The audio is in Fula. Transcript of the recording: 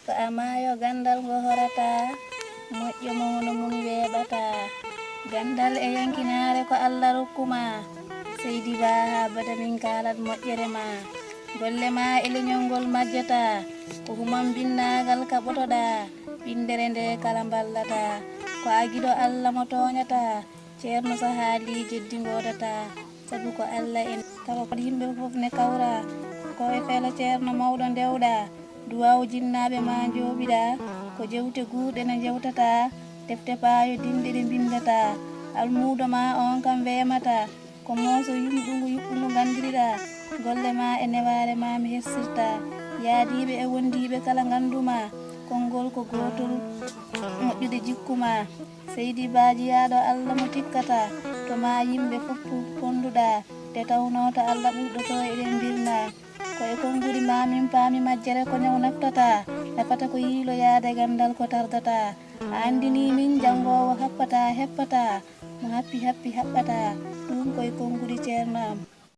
ko amayo gandal go horata moƴƴo mawno mum weeɓata gandal e yankinare ko Allah rokkuma seydi ba ha bada min kalat moƴƴere ma golle ma e leñol ngol majjata ko humam binnagal kaɓotoɗa bindere nde kala ballata ko agiɗo Allah mo toñata ceerno so haali jeddi godata sabu ko Allah en tawa ko yimɓe fof ne kawra ko e fela ceerno mawɗo dewɗa duwaw jinnaɓe ma jooɓiɗa ko jewte guuɗe ne jewtata defte paayo dinɗe ɗe bindata almudo ma on kam wemata ko mooso yumɗugu yuɓɓugu gandiriɗa golle ma e neware ma mi hersirta yaadiɓe e wondiɓe kala ganduma konngol ko gotol moƴƴude jikkuma seydi baaji yaɗo Allah mo tikkata to ma yimɓe fof ponduɗa te tawnota Allah ɓurɗoto eɗen birna ko e konngudi ma min paami majjere ko nyaw naftata nafata ko yiilo yaade gandal ko tardata andini min jangowo happata heppata mo happi haɓɓata ɗum koye konngudi ceernam